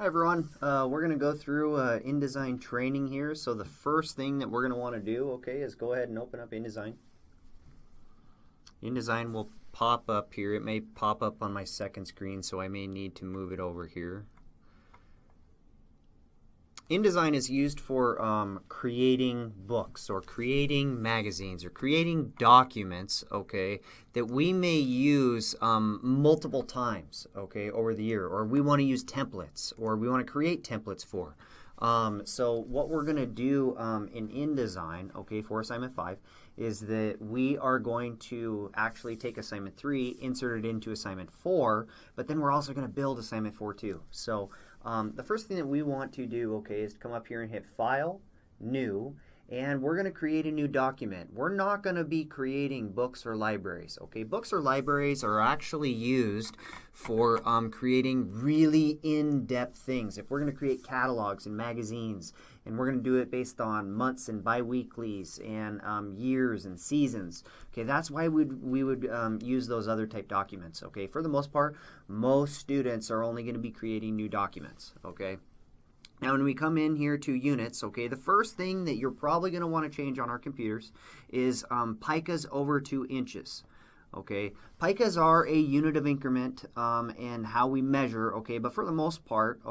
Hi everyone, we're going to go through InDesign training here. So the first thing that we're going to want to do, is go ahead and open up InDesign. InDesign will pop up here. It may pop up on my second screen, so I may need to move it over here. InDesign is used for creating books or creating magazines or creating documents, that we may use multiple times, over the year, or we want to use templates, or we want to create templates for. So what we're going to do in InDesign, for assignment 5, is that we are going to actually take assignment 3, insert it into assignment 4, but then we're also going to build assignment 4 too. So the first thing that we want to do, is to come up here and hit File, New, and we're going to create a new document. We're not going to be creating books or libraries. Books or libraries are actually used for creating really in-depth things. If we're going to create catalogs and magazines, and we're going to do it based on months and bi-weeklies and years and seasons, that's why we would use those other type documents. For the most part, most students are only going to be creating new documents. Now when we come in here to units, the first thing that you're probably going to want to change on our computers is picas over to inches. Picas are a unit of increment and how we measure, but for the most part,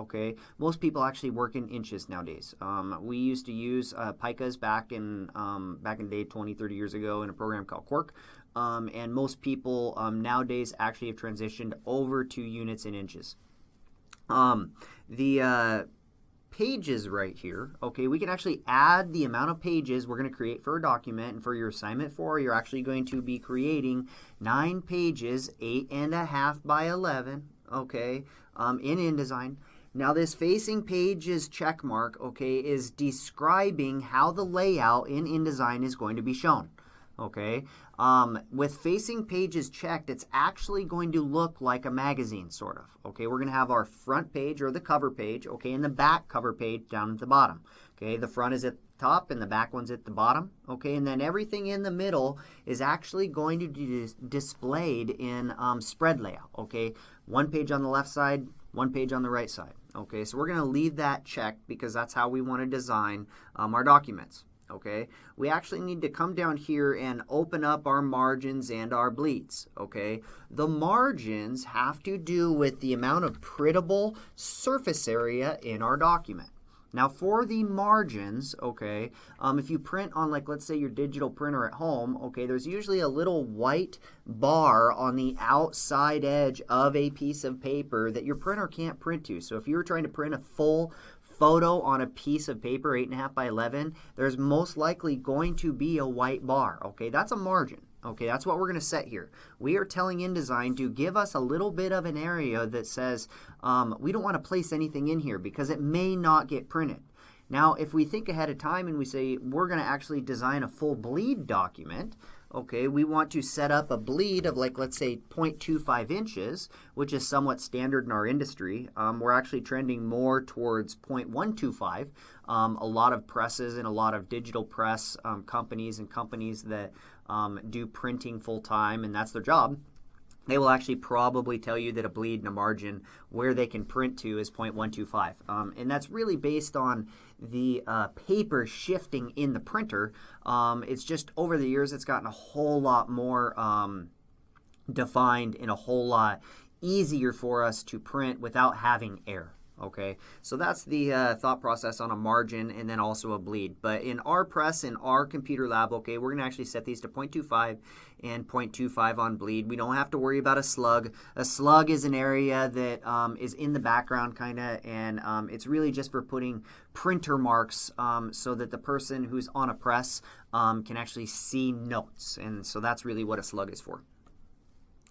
most people actually work in inches nowadays. We used to use picas back in the day 20, 30 years ago in a program called Quark. And most people nowadays actually have transitioned over to units and inches. The pages right here, we can actually add the amount of pages we're going to create for a document. And for your assignment 4, you're actually going to be creating 9 pages, 8.5 by 11, in InDesign. Now this facing pages check mark, is describing how the layout in InDesign is going to be shown. With facing pages checked, it's actually going to look like a magazine, sort of. We're going to have our front page or the cover page, and the back cover page down at the bottom. The front is at the top and the back one's at the bottom. And then everything in the middle is actually going to be displayed in spread layout. One page on the left side, one page on the right side. So we're going to leave that checked because that's how we want to design our documents. We actually need to come down here and open up our margins and our bleeds. The margins have to do with the amount of printable surface area in our document. Now for the margins, if you print on, like, let's say your digital printer at home, there's usually a little white bar on the outside edge of a piece of paper that your printer can't print to. So if you were trying to print a full photo on a piece of paper, 8.5 by 11, there's most likely going to be a white bar. That's a margin. That's what we're going to set here. We are telling InDesign to give us a little bit of an area that says we don't want to place anything in here because it may not get printed. Now, if we think ahead of time and we say we're going to actually design a full bleed document, we want to set up a bleed of, like, let's say 0.25 inches, which is somewhat standard in our industry. We're actually trending more towards 0.125. A lot of presses and a lot of digital press companies and companies that do printing full time, and that's their job, they will actually probably tell you that a bleed and a margin where they can print to is 0.125. And that's really based on the paper shifting in the printer. It's just over the years it's gotten a whole lot more defined and a whole lot easier for us to print without having error. So that's the thought process on a margin and then also a bleed. But in our press, in our computer lab, we're going to actually set these to 0.25 and 0.25 on bleed. We don't have to worry about a slug. A slug is an area that is in the background and it's really just for putting printer marks so that the person who's on a press can actually see notes. And so that's really what a slug is for.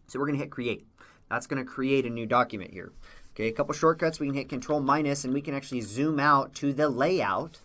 So we're going to hit Create. That's going to create a new document here. A couple shortcuts. We can hit Control minus and we can actually zoom out to the layout,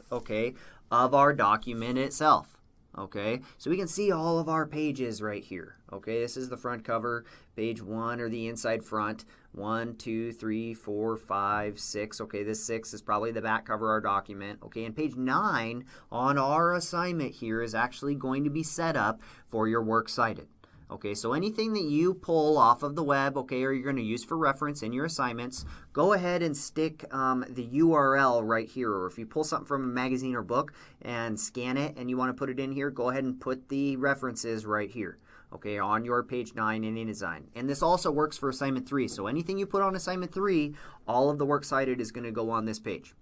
of our document itself. So we can see all of our pages right here. This is the front cover, page 1 or the inside front. 1, 2, 3, 4, 5, 6. This 6 is probably the back cover of our document. And page 9 on our assignment here is actually going to be set up for your works cited. Okay, so anything that you pull off of the web, okay, or you're going to use for reference in your assignments, go ahead and stick the URL right here. Or if you pull something from a magazine or book and scan it and you want to put it in here, go ahead and put the references right here, okay, on your page 9 in InDesign. And this also works for assignment 3. So anything you put on assignment 3, all of the works cited is going to go on this page.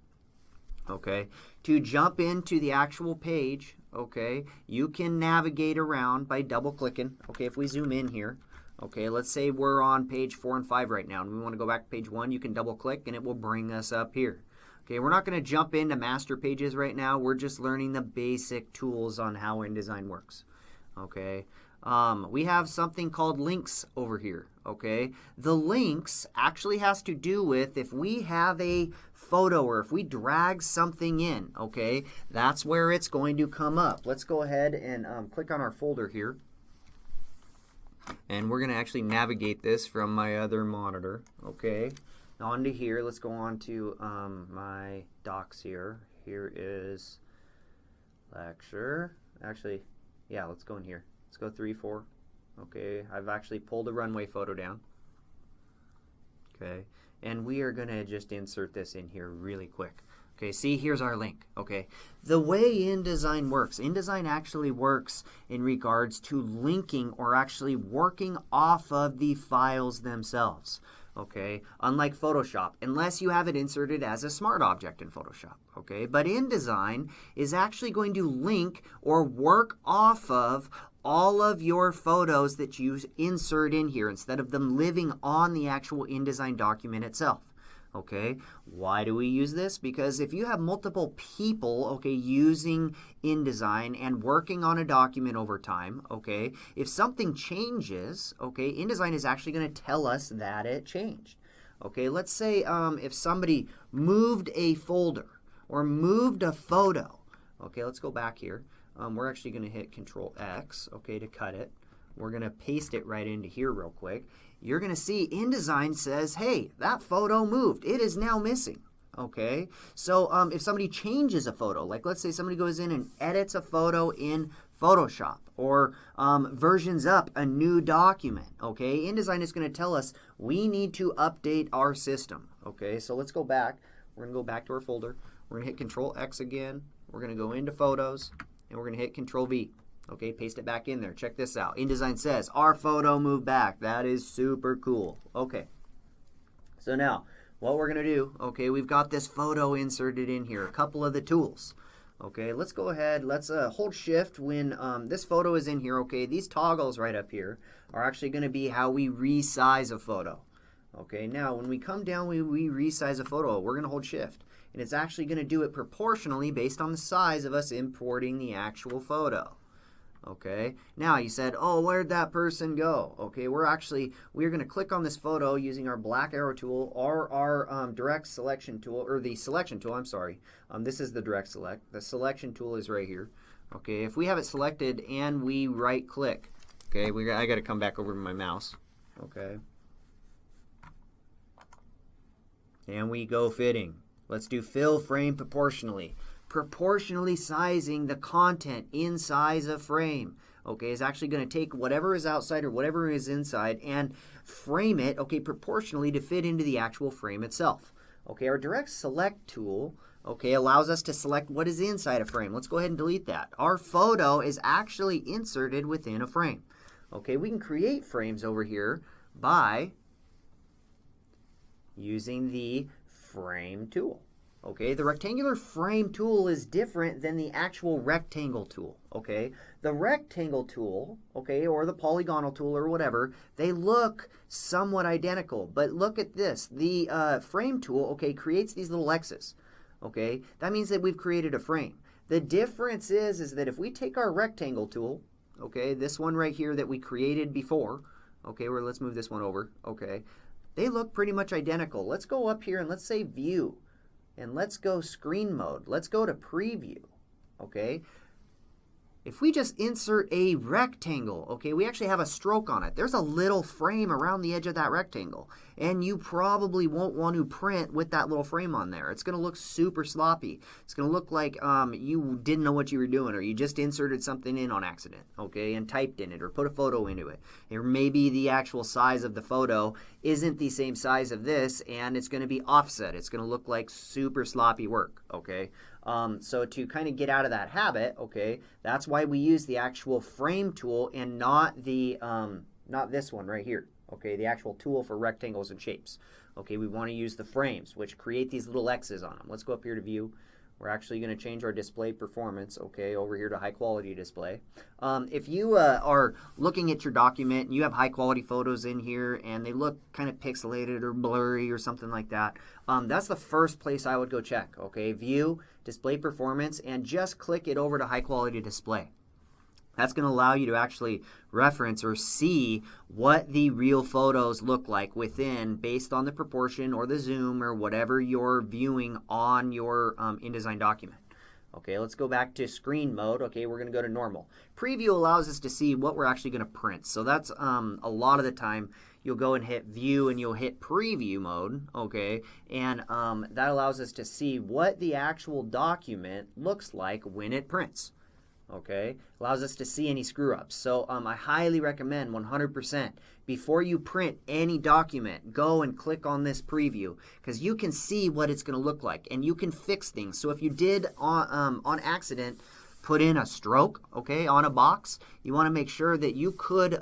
Okay, to jump into the actual page, okay, you can navigate around by double clicking. Okay, if we zoom in here, okay, let's say we're on page 4 and 5 right now and we want to go back to page 1, you can double click and it will bring us up here. Okay, we're not going to jump into master pages right now. We're just learning the basic tools on how InDesign works. Okay, we have something called links over here. Okay, the links actually has to do with if we have a photo or if we drag something in, okay, that's where it's going to come up. Let's go ahead and click on our folder here. And we're going to actually navigate this from my other monitor, okay, onto here. Let's go on to my docs here. Here is lecture. Actually, yeah, let's go in here. Let's go 3, 4. Okay, I've actually pulled a runway photo down. Okay, and we are going to just insert this in here really quick. Okay, see, here's our link. Okay, the way InDesign works, InDesign actually works in regards to linking or actually working off of the files themselves. Okay, unlike Photoshop, unless you have it inserted as a smart object in Photoshop. Okay, but InDesign is actually going to link or work off of all of your photos that you insert in here instead of them living on the actual InDesign document itself. Okay, why do we use this? Because if you have multiple people, okay, using InDesign and working on a document over time, okay, if something changes, okay, InDesign is actually going to tell us that it changed. Okay, let's say if somebody moved a folder or moved a photo. Okay, let's go back here. We're actually going to hit Control X, okay, to cut it. We're going to paste it right into here real quick. You're going to see InDesign says, hey, that photo moved. It is now missing. Okay, so if somebody changes a photo, like let's say somebody goes in and edits a photo in Photoshop or versions up a new document, okay, InDesign is going to tell us we need to update our system. Okay, so let's go back. We're going to go back to our folder. We're going to hit Control X again. We're going to go into Photos. And we're going to hit Control V. Okay, paste it back in there. Check this out. InDesign says our photo moved back. That is super cool. Okay, so now what we're going to do, okay, we've got this photo inserted in here, a couple of the tools. Okay, let's go ahead. Let's hold Shift when this photo is in here. Okay, these toggles right up here are actually going to be how we resize a photo. Okay, now when we come down, we resize a photo. We're going to hold Shift. And it's actually going to do it proportionally based on the size of us importing the actual photo. Okay, now you said, oh, where'd that person go? Okay, we're going to click on this photo using our black arrow tool or our direct selection tool, or the selection tool, I'm sorry. This is the direct select. The selection tool is right here. Okay, if we have it selected and we right click, okay, I got to come back over to my mouse. Okay, and we go fitting. Let's do fill frame proportionally. Proportionally sizing the content inside a frame. Okay, is actually going to take whatever is outside or whatever is inside and frame it, okay, proportionally to fit into the actual frame itself. Okay, our direct select tool, okay, allows us to select what is inside a frame. Let's go ahead and delete that. Our photo is actually inserted within a frame. Okay, we can create frames over here by using the frame tool. Okay, the rectangular frame tool is different than the actual rectangle tool. Okay, the rectangle tool, okay, or the polygonal tool or whatever, they look somewhat identical. But look at this, the frame tool, okay, creates these little X's. Okay, that means that we've created a frame. The difference is that if we take our rectangle tool, okay, this one right here that we created before, okay, let's move this one over. Okay, they look pretty much identical. Let's go up here and let's say View. And let's go screen mode. Let's go to preview. Okay. if we just insert a rectangle, okay, we actually have a stroke on it. There's a little frame around the edge of that rectangle, and you probably won't want to print with that little frame on there. It's going to look super sloppy. It's going to look like you didn't know what you were doing, or you just inserted something in on accident, okay, and typed in it, or put a photo into it. Or maybe the actual size of the photo isn't the same size of this, and it's going to be offset. It's going to look like super sloppy work, okay. So to kind of get out of that habit, okay, that's why we use the actual frame tool and not the not this one right here, okay, the actual tool for rectangles and shapes. Okay, we want to use the frames, which create these little X's on them. Let's go up here to view. We're actually going to change our display performance, okay, over here to high quality display. If you are looking at your document and you have high quality photos in here and they look kind of pixelated or blurry or something like that, that's the first place I would go check, okay, view, display performance, and just click it over to high quality display. That's going to allow you to actually reference or see what the real photos look like within, based on the proportion or the zoom or whatever you're viewing on your InDesign document. Okay, let's go back to screen mode. Okay, we're going to go to normal. Preview allows us to see what we're actually going to print. So that's a lot of the time you'll go and hit view and you'll hit preview mode, okay, and that allows us to see what the actual document looks like when it prints. Okay, allows us to see any screw ups. So I highly recommend 100% before you print any document, go and click on this preview, because you can see what it's going to look like and you can fix things. So if you did on accident put in a stroke, okay, on a box, you want to make sure that you could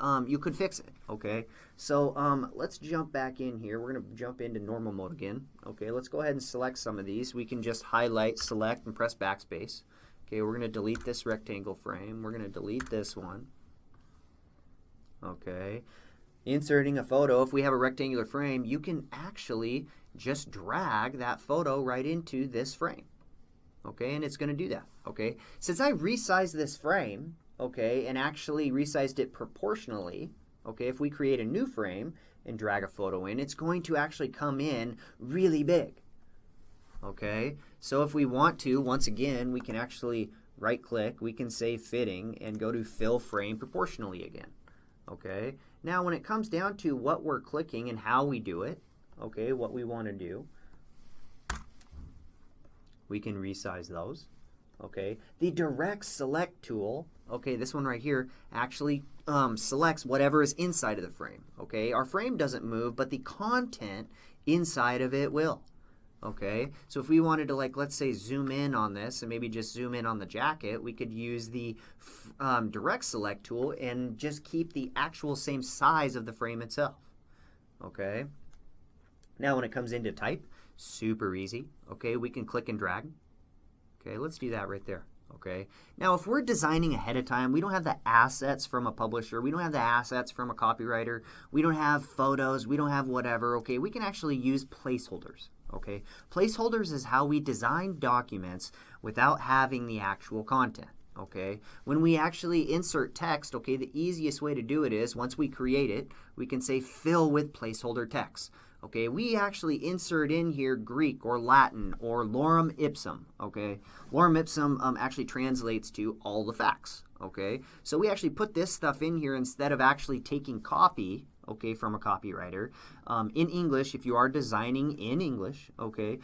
fix it. Okay, so let's jump back in here. We're going to jump into normal mode again. Okay, let's go ahead and select some of these. We can just highlight, select, and press backspace. Okay, we're going to delete this rectangle frame. We're going to delete this one. Okay, inserting a photo. If we have a rectangular frame, you can actually just drag that photo right into this frame. Okay, and it's going to do that. Okay, since I resized this frame, okay, and actually resized it proportionally, okay, if we create a new frame and drag a photo in, it's going to actually come in really big. Okay, so if we want to, once again, we can actually right click, we can say fitting and go to fill frame proportionally again. Okay, now when it comes down to what we're clicking and how we do it, okay, what we want to do, we can resize those. Okay, the direct select tool, okay, this one right here actually selects whatever is inside of the frame. Okay, our frame doesn't move, but the content inside of it will. Okay, so if we wanted to, like, let's say zoom in on this and maybe just zoom in on the jacket, we could use the direct select tool and just keep the actual same size of the frame itself. Okay, now when it comes into type, super easy. Okay, we can click and drag. Okay, let's do that right there. Okay, now if we're designing ahead of time, we don't have the assets from a publisher, we don't have the assets from a copywriter, we don't have photos, we don't have whatever, okay, we can actually use placeholders. Okay, placeholders is how we design documents without having the actual content. Okay, when we actually insert text, okay, the easiest way to do it is, once we create it, we can say fill with placeholder text. Okay, we actually insert in here Greek or Latin or lorem ipsum. Okay, lorem ipsum actually translates to all the facts. Okay, so we actually put this stuff in here instead of actually taking copy, okay, from a copywriter, in English, if you are designing in English, okay,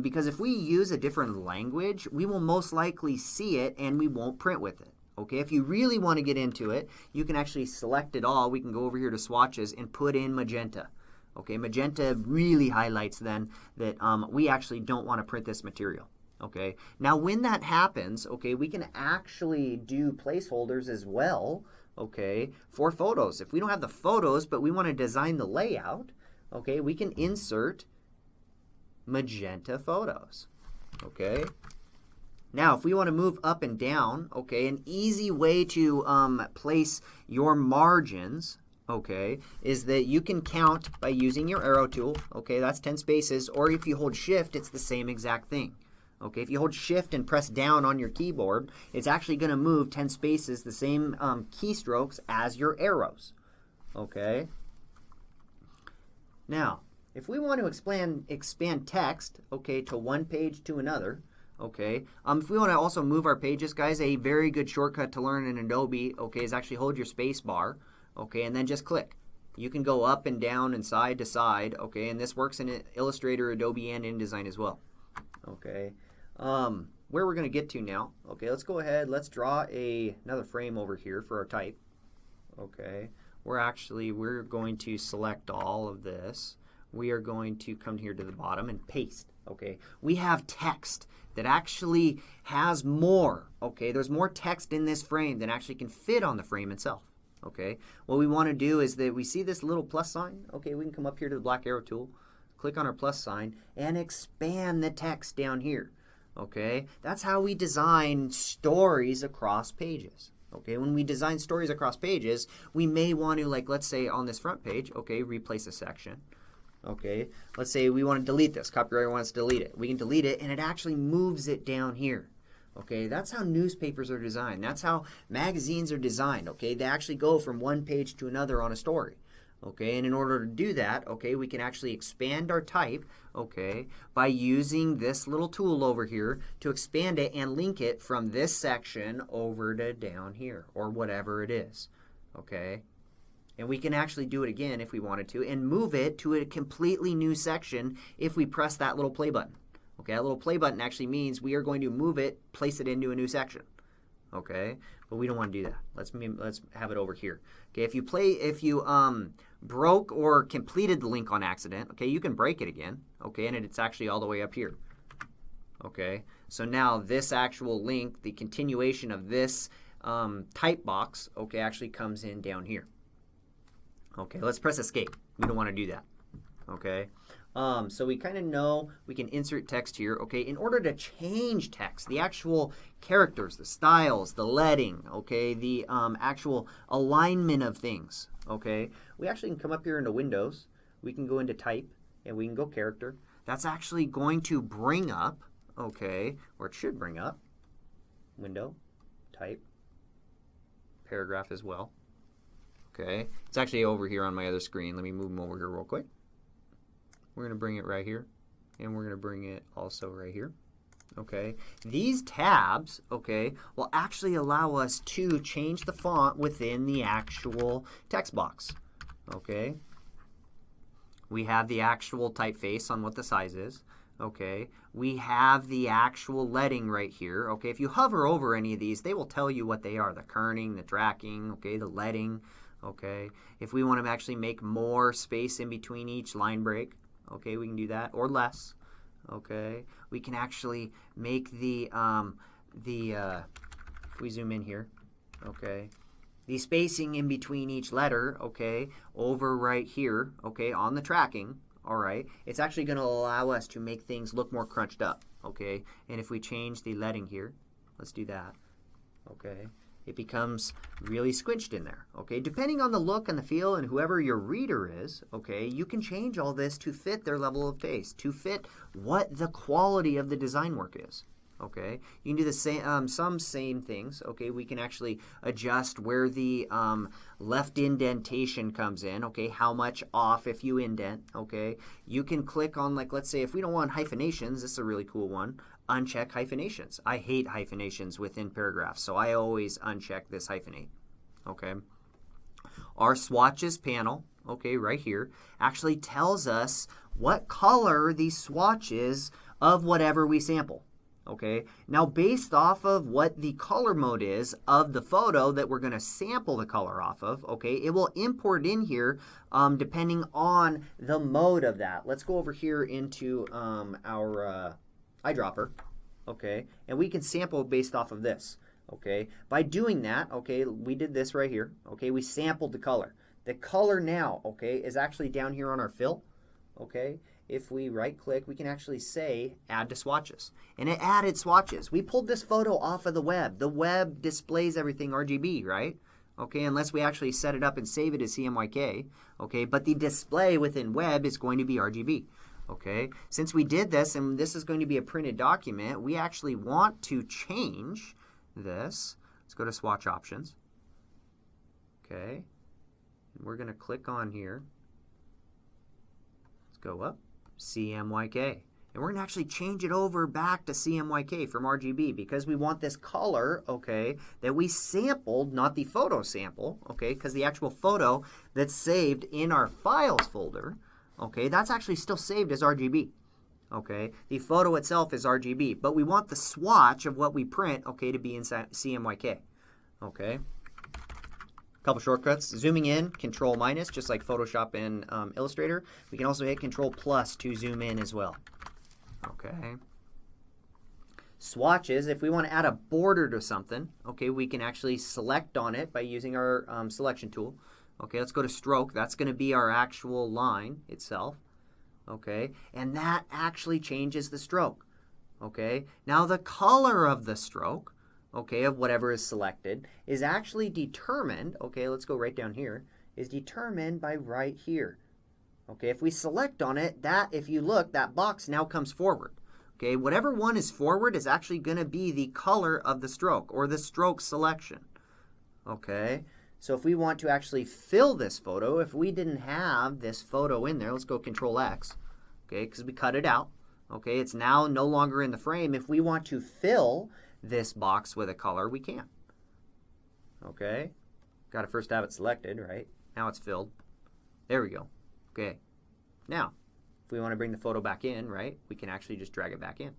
because if we use a different language, we will most likely see it and we won't print with it. Okay, if you really want to get into it, you can actually select it all. We can go over here to swatches and put in magenta. Okay, magenta really highlights then that we actually don't want to print this material. Okay, now when that happens, okay, we can actually do placeholders as well, okay, for photos. If we don't have the photos, but we want to design the layout, okay, we can insert magenta photos. Okay, now if we want to move up and down, okay, an easy way to place your margins, okay, is that you can count by using your arrow tool. Okay, that's 10 spaces, or if you hold shift, it's the same exact thing. Okay, if you hold shift and press down on your keyboard, it's actually going to move 10 spaces, the same keystrokes as your arrows. Okay, now if we want to expand text, okay, to one page to another, Okay. If we want to also move our pages, guys, a very good shortcut to learn in Adobe, okay, is actually hold your space bar, okay, and then just click. You can go up and down and side to side, okay, and this works in Illustrator, Adobe, and InDesign as well. Okay. Where we're going to get to now, okay, let's go ahead, let's draw another frame over here for our type. Okay. We're going to select all of this. We are going to come here to the bottom and paste. Okay, we have text that actually has more. Okay, there's more text in this frame than actually can fit on the frame itself. Okay, what we want to do is that we see this little plus sign. Okay, we can come up here to the black arrow tool, click on our plus sign, and expand the text down here. Okay, that's how we design stories across pages. Okay, when we design stories across pages, we may want to, like, let's say on this front page, okay, replace a section. Okay, let's say we want to delete this. Copywriter wants to delete it. We can delete it, and it actually moves it down here. Okay, that's how newspapers are designed. That's how magazines are designed. Okay, they actually go from one page to another on a story. Okay, and in order to do that, okay, we can actually expand our type, okay, by using this little tool over here to expand it and link it from this section over to down here, or whatever it is. Okay. And we can actually do it again if we wanted to and move it to a completely new section if we press that little play button. Okay, that little play button actually means we are going to move it, place it into a new section. Okay, but we don't want to do that. Let's have it over here. Okay, if you broke or completed the link on accident, okay, you can break it again. Okay, and it's actually all the way up here. Okay, so now this actual link, the continuation of this type box, okay, actually comes in down here. Okay, let's press escape. We don't want to do that. Okay, so we kind of know we can insert text here. Okay, in order to change text, the actual characters, the styles, the leading, okay, the actual alignment of things, okay, we actually can come up here into Windows. We can go into Type, and we can go Character. That's actually going to bring up, okay, or it should bring up, Window, Type, Paragraph as well. Okay, it's actually over here on my other screen. Let me move them over here real quick. We're going to bring it right here, and we're going to bring it also right here. Okay, these tabs, okay, will actually allow us to change the font within the actual text box. Okay, we have the actual typeface on what the size is. Okay, we have the actual leading right here. Okay, if you hover over any of these, they will tell you what they are: the kerning, the tracking, okay, the leading. Okay, if we want to actually make more space in between each line break, okay, we can do that, or less. Okay, we can actually make if we zoom in here, okay, the spacing in between each letter, okay, over right here, okay, on the tracking, all right, it's actually going to allow us to make things look more crunched up, okay, and if we change the leading here, let's do that, okay, it becomes really squinched in there, okay? Depending on the look and the feel and whoever your reader is, okay, you can change all this to fit their level of taste, to fit what the quality of the design work is, okay? You can do the same things, okay? We can actually adjust where the left indentation comes in, okay? How much off if you indent, okay? You can click on, like, let's say if we don't want hyphenations, this is a really cool one. Uncheck hyphenations. I hate hyphenations within paragraphs, so I always uncheck this hyphenate. Okay. Our swatches panel, okay, right here, actually tells us what color the swatch is of whatever we sample. Okay. Now, based off of what the color mode is of the photo that we're going to sample the color off of, okay, it will import in here depending on the mode of that. Let's go over here into our eyedropper, okay, and we can sample based off of this, okay. By doing that, okay, we did this right here, okay, we sampled the color. The color now, okay, is actually down here on our fill, okay. If we right click, we can actually say add to swatches, and it added swatches. We pulled this photo off of the web. The web displays everything RGB, right? Okay, unless we actually set it up and save it as CMYK, okay, but the display within web is going to be RGB. Okay, since we did this and this is going to be a printed document, we actually want to change this. Let's go to swatch options. Okay, and we're going to click on here. Let's go up, CMYK. And we're going to actually change it over back to CMYK from RGB because we want this color, okay, that we sampled, not the photo sample, okay, because the actual photo that's saved in our files folder, okay, that's actually still saved as RGB. Okay, the photo itself is RGB, but we want the swatch of what we print, okay, to be in CMYK. Okay. Couple shortcuts. Zooming in, Control minus, just like Photoshop and Illustrator. We can also hit Control plus to zoom in as well. Okay. Swatches, if we want to add a border to something, okay, we can actually select on it by using our selection tool. Okay, let's go to stroke. That's going to be our actual line itself. Okay, and that actually changes the stroke. Okay, now the color of the stroke, okay, of whatever is selected is actually determined, okay, let's go right down here, is determined by right here. Okay, if we select on it, that, if you look, that box now comes forward. Okay, whatever one is forward is actually going to be the color of the stroke or the stroke selection. Okay, so if we want to actually fill this photo, if we didn't have this photo in there, let's go Control X, okay, because we cut it out. Okay, it's now no longer in the frame. If we want to fill this box with a color, we can. Okay, got to first have it selected, right? Now it's filled. There we go. Okay, now if we want to bring the photo back in, right, we can actually just drag it back in.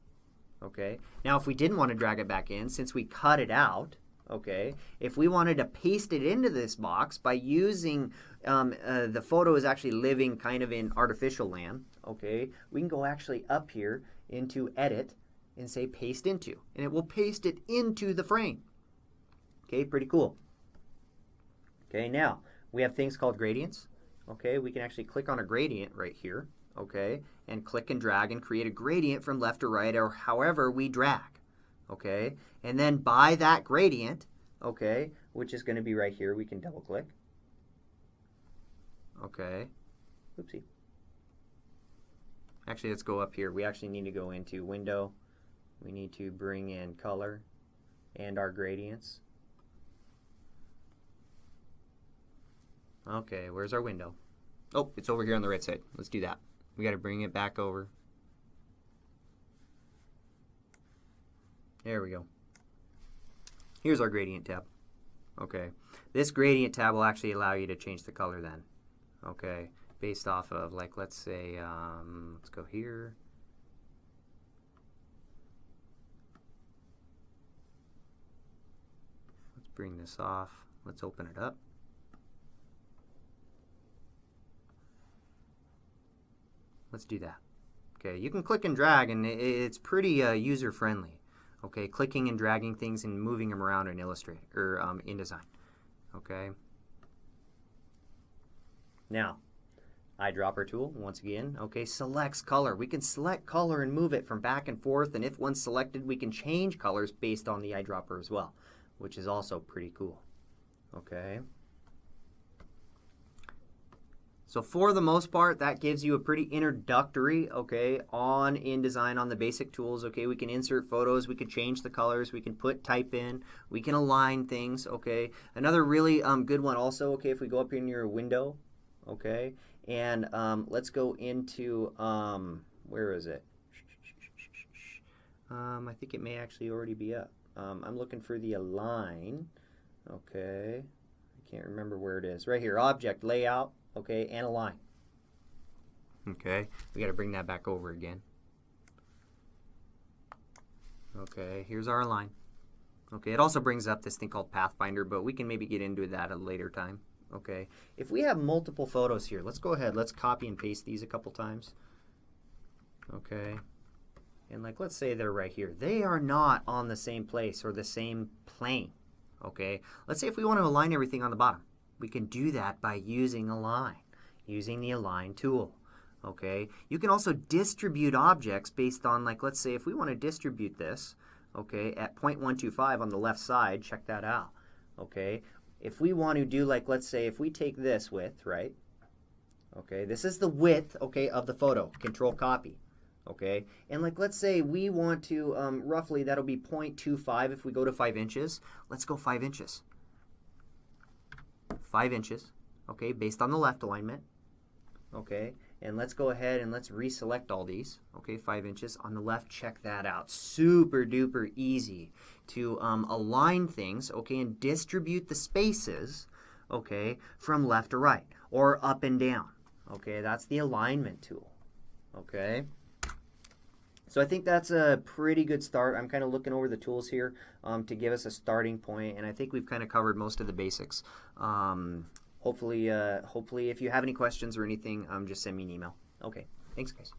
Okay, now if we didn't want to drag it back in, since we cut it out, okay, if we wanted to paste it into this box by using the photo is actually living kind of in artificial land, okay, we can go actually up here into edit and say paste into, and it will paste it into the frame. Okay, pretty cool. Okay, now we have things called gradients. Okay, we can actually click on a gradient right here, okay, and click and drag and create a gradient from left to right or however we drag. Okay, and then by that gradient, okay, which is going to be right here, we can double click. Okay, oopsie. Actually, let's go up here. We actually need to go into window. We need to bring in color and our gradients. Okay, where's our window? Oh, it's over here on the right side. Let's do that. We got to bring it back over. There we go. Here's our gradient tab. Okay, this gradient tab will actually allow you to change the color then. Okay, based off of, like, let's say, let's go here. Let's bring this off. Let's open it up. Let's do that. Okay, you can click and drag, and it's pretty user-friendly. Okay, clicking and dragging things and moving them around in Illustrator or InDesign. Okay. Now, eyedropper tool once again. Okay, selects color. We can select color and move it from back and forth, and if one's selected, we can change colors based on the eyedropper as well, which is also pretty cool. Okay. So for the most part, that gives you a pretty introductory, okay, on InDesign, on the basic tools. Okay, we can insert photos, we can change the colors, we can put type in, we can align things. Okay, another really good one also. Okay, if we go up in your window, okay, and let's go into where is it? I think it may actually already be up. I'm looking for the align. Okay, I can't remember where it is. Right here, object layout. Okay, and align. Okay, we got to bring that back over again. Okay, here's our align. Okay, it also brings up this thing called Pathfinder, but we can maybe get into that at a later time. Okay, if we have multiple photos here, let's go ahead, let's copy and paste these a couple times. Okay, and like let's say they're right here. They are not on the same place or the same plane. Okay, let's say if we want to align everything on the bottom. We can do that by using align, using the align tool. Okay, you can also distribute objects based on, like, let's say if we want to distribute this, okay, at 0.125 on the left side, check that out. Okay, if we want to do, like, let's say if we take this width, right? Okay, this is the width, okay, of the photo. Control copy. Okay, and like let's say we want to roughly that'll be 0.25 if we go to 5 inches. Let's go 5 inches. 5 inches, okay, based on the left alignment, okay, And let's go ahead and let's reselect all these. Okay, 5 inches. On the left, check that out. Super duper easy to align things, okay, and distribute the spaces, okay, from left to right or up and down. Okay, that's the alignment tool. Okay. So I think that's a pretty good start. I'm kind of looking over the tools here to give us a starting point, and I think we've kind of covered most of the basics. Hopefully if you have any questions or anything, just send me an email. Okay, thanks guys.